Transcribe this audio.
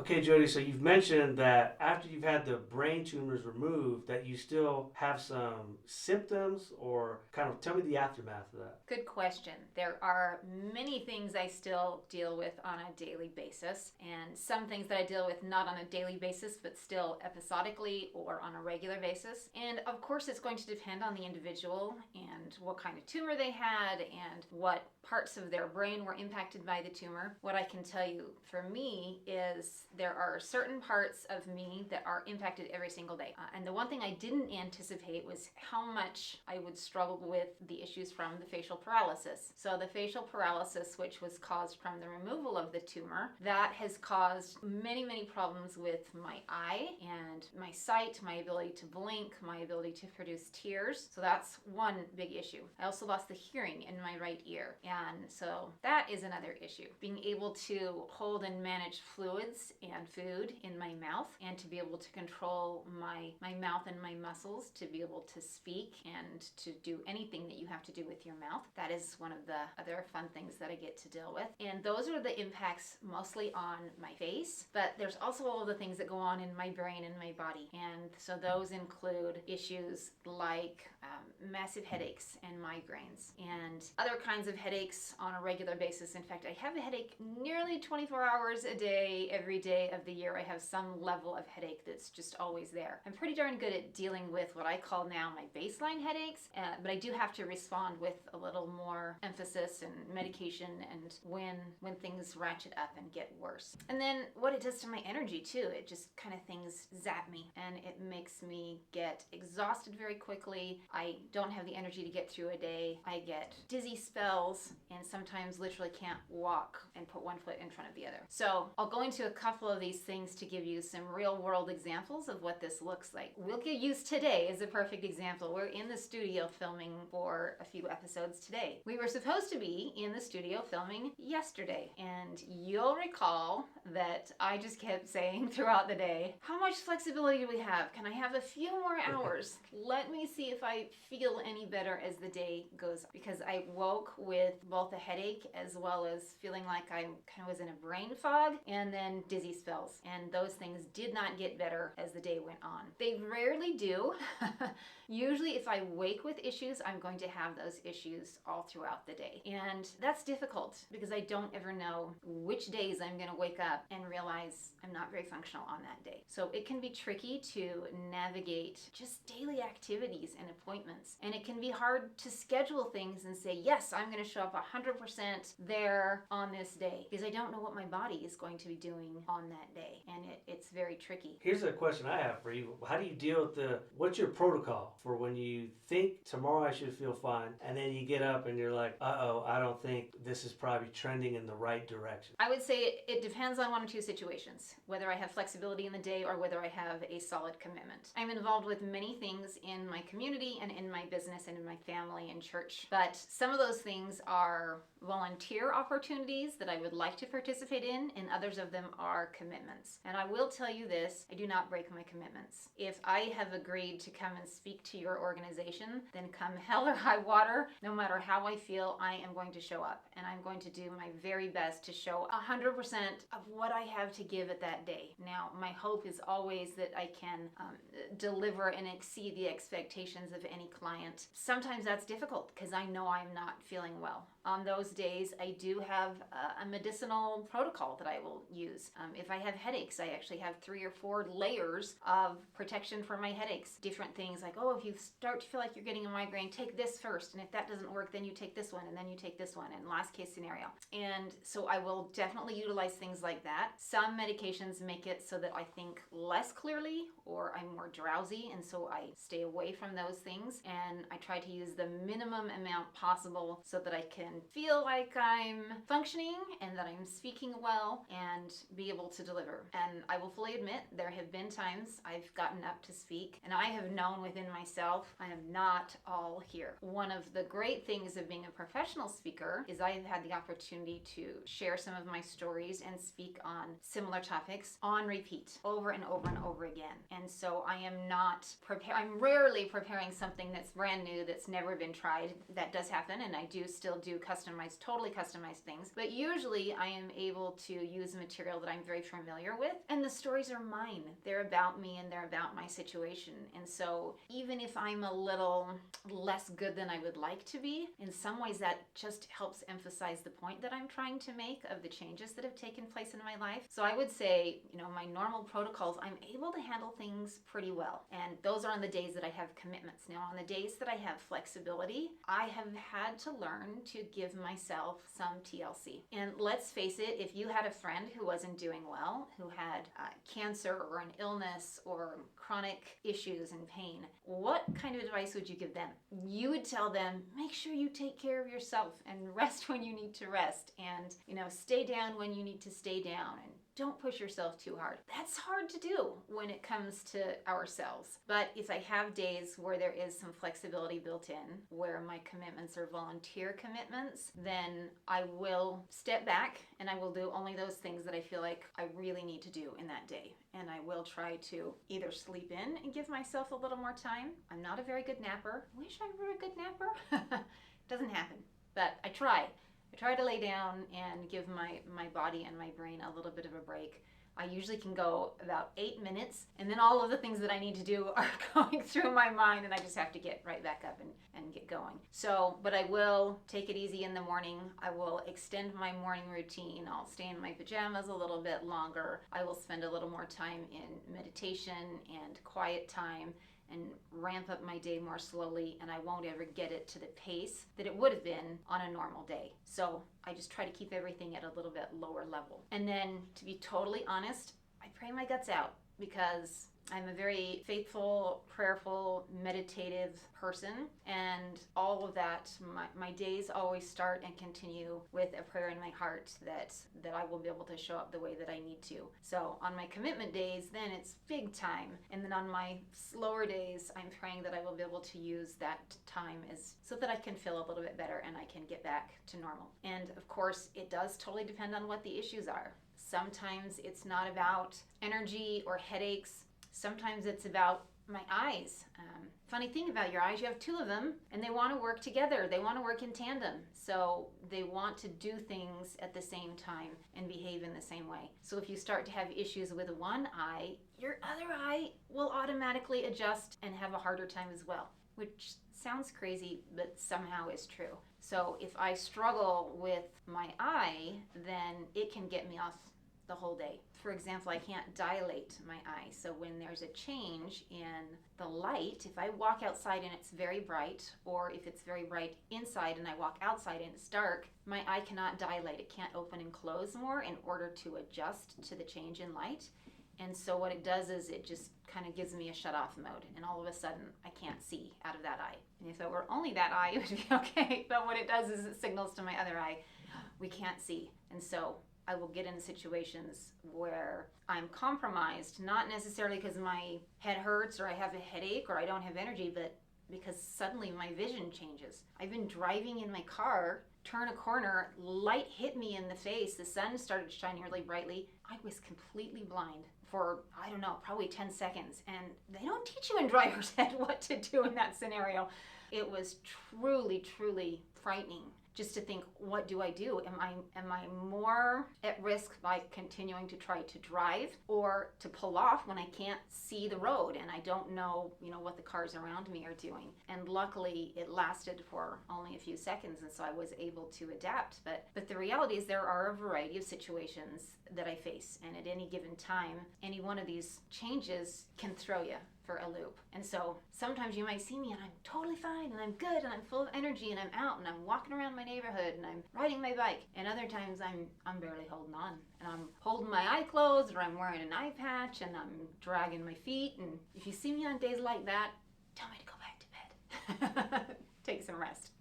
Okay, Jodi, so you've mentioned that after you've had the brain tumors removed, that you still have some symptoms, or kind of tell me the aftermath of that. Good question. There are many things I still deal with on a daily basis, and some things that I deal with not on a daily basis, but still episodically or on a regular basis. And of course, it's going to depend on the individual and what kind of tumor they had and what parts of their brain were impacted by the tumor. What I can tell you for me is there are certain parts of me that are impacted every single day. And the one thing I didn't anticipate was how much I would struggle with the issues from the facial paralysis. So the facial paralysis, which was caused from the removal of the tumor, that has caused many, many problems with my eye and my sight, my ability to blink, my ability to produce tears. So that's one big issue. I also lost the hearing in my right ear. And so that is another issue. Being able to hold and manage fluids and food in my mouth, and to be able to control my mouth and my muscles to be able to speak and to do anything that you have to do with your mouth. That is one of the other fun things that I get to deal with. And those are the impacts mostly on my face, but there's also all of the things that go on in my brain and my body. And so those include issues like massive headaches and migraines and other kinds of headaches on a regular basis. In fact, I have a headache nearly 24 hours a day, every day of the year. I have some level of headache that's just always there. I'm pretty darn good at dealing with what I call now my baseline headaches, but I do have to respond with a little more emphasis and medication and when things ratchet up and get worse. And then what it does to my energy too, it just kind of things zap me and it makes me get exhausted very quickly. I don't have the energy to get through a day. I get dizzy spells and sometimes literally can't walk and put one foot in front of the other. So I'll go into a couple of these things to give you some real world examples of what this looks like. We'll get used today is a perfect example. We're in the studio filming for a few episodes today. We were supposed to be in the studio filming yesterday, and you'll recall that I just kept saying throughout the day, how much flexibility do we have? Can I have a few more hours? Let me see if I feel any better as the day goes on. Because I woke with both a headache as well as feeling like I kind of was in a brain fog and then dizzy spells. And those things did not get better as the day went on. They rarely do. Usually if I wake with issues, I'm going to have those issues all throughout the day. And that's difficult because I don't ever know which days I'm going to wake up and realize I'm not very functional on that day. So it can be tricky to navigate just daily activities and appointments. And it can be hard to schedule things and say, yes, I'm going to show up 100% there on this day because I don't know what my body is going to be doing on that day. And it's very tricky. Here's a question I have for you. How do you deal with what's your protocol for when you think tomorrow I should feel fine, and then you get up and you're like, uh-oh, I don't think this is probably trending in the right direction? I would say it depends on one or two situations, whether I have flexibility in the day or whether I have a solid commitment. I'm involved with many things in my community and in my business and in my family and church, but some of those things are volunteer opportunities that I would like to participate in, and others of them are commitments. And I will tell you this, I do not break my commitments. If I have agreed to come and speak to your organization, then come hell or high water, no matter how I feel, I am going to show up. And I'm going to do my very best to show 100% of what I have to give at that day. Now, my hope is always that I can deliver and exceed the expectations of any client. Sometimes that's difficult because I know I'm not feeling well. On those days, I do have a medicinal protocol that I will use. If I have headaches, I actually have 3 or 4 layers of protection for my headaches. Different things like, oh, if you start to feel like you're getting a migraine, take this first. And if that doesn't work, then you take this one, and then you take this one, and last case scenario. And so I will definitely utilize things like that. Some medications make it so that I think less clearly or I'm more drowsy, and so I stay away from those things. And I try to use the minimum amount possible so that I can feel like I'm functioning and that I'm speaking well and be able to deliver. And I will fully admit there have been times I've gotten up to speak and I have known within myself I am not all here. One of the great things of being a professional speaker is I have had the opportunity to share some of my stories and speak on similar topics on repeat over and over and over again. And so I am not prepared. I'm rarely preparing something that's brand new, that's never been tried. That does happen, and I do still do customized totally customize things. But usually I am able to use material that I'm very familiar with. And the stories are mine. They're about me and they're about my situation. And so even if I'm a little less good than I would like to be, in some ways that just helps emphasize the point that I'm trying to make of the changes that have taken place in my life. So I would say, my normal protocols, I'm able to handle things pretty well. And those are on the days that I have commitments. Now, on the days that I have flexibility, I have had to learn to give myself some TLC. And let's face it, if you had a friend who wasn't doing well, who had cancer or an illness or chronic issues and pain, what kind of advice would you give them? You would tell them, make sure you take care of yourself and rest when you need to rest, and stay down when you need to stay down, and don't push yourself too hard. That's hard to do when it comes to ourselves. But if I have days where there is some flexibility built in, where my commitments are volunteer commitments, then I will step back and I will do only those things that I feel like I really need to do in that day. And I will try to either sleep in and give myself a little more time. I'm not a very good napper. Wish I were a good napper. Doesn't happen, but I try. I try to lay down and give my body and my brain a little bit of a break. I usually can go about 8 minutes, and then all of the things that I need to do are going through my mind, and I just have to get right back up and get going. So, but I will take it easy in the morning. I will extend my morning routine. I'll stay in my pajamas a little bit longer. I will spend a little more time in meditation and quiet time, and ramp up my day more slowly, and I won't ever get it to the pace that it would have been on a normal day. So I just try to keep everything at a little bit lower level. And then, to be totally honest, I pray my guts out, because I'm a very faithful, prayerful, meditative person, and all of that, my days always start and continue with a prayer in my heart that I will be able to show up the way that I need to. So on my commitment days, then it's big time. And then on my slower days, I'm praying that I will be able to use that time so that I can feel a little bit better and I can get back to normal. And of course, it does totally depend on what the issues are. Sometimes it's not about energy or headaches. Sometimes it's about my eyes. Funny thing about your eyes, you have two of them and they want to work together. They want to work in tandem. So they want to do things at the same time and behave in the same way. So if you start to have issues with one eye, your other eye will automatically adjust and have a harder time as well, which sounds crazy, but somehow is true. So if I struggle with my eye, then it can get me off the whole day. For example, I can't dilate my eye. So when there's a change in the light, if I walk outside and it's very bright, or if it's very bright inside and I walk outside and it's dark, my eye cannot dilate. It can't open and close more in order to adjust to the change in light. And so what it does is it just kind of gives me a shut off mode, and all of a sudden I can't see out of that eye. And if it were only that eye, it would be okay. But what it does is it signals to my other eye, we can't see. And so I will get in situations where I'm compromised, not necessarily because my head hurts or I have a headache or I don't have energy, but because suddenly my vision changes. I've been driving in my car, turn a corner, light hit me in the face, the sun started shining really brightly. I was completely blind for, I don't know, probably 10 seconds. And they don't teach you in driver's ed what to do in that scenario. It was truly, truly frightening. Just to think, what do I do? Am I more at risk by continuing to try to drive, or to pull off when I can't see the road and I don't know, what the cars around me are doing? And luckily, it lasted for only a few seconds, and so I was able to adapt. But the reality is, there are a variety of situations that I face, and at any given time, any one of these changes can throw you for a loop. And so sometimes you might see me and I'm totally fine and I'm good and I'm full of energy and I'm out and I'm walking around my neighborhood and I'm riding my bike. And other times I'm barely holding on, and I'm holding my eye closed, or I'm wearing an eye patch and I'm dragging my feet. And if you see me on days like that, tell me to go back to bed. Take some rest.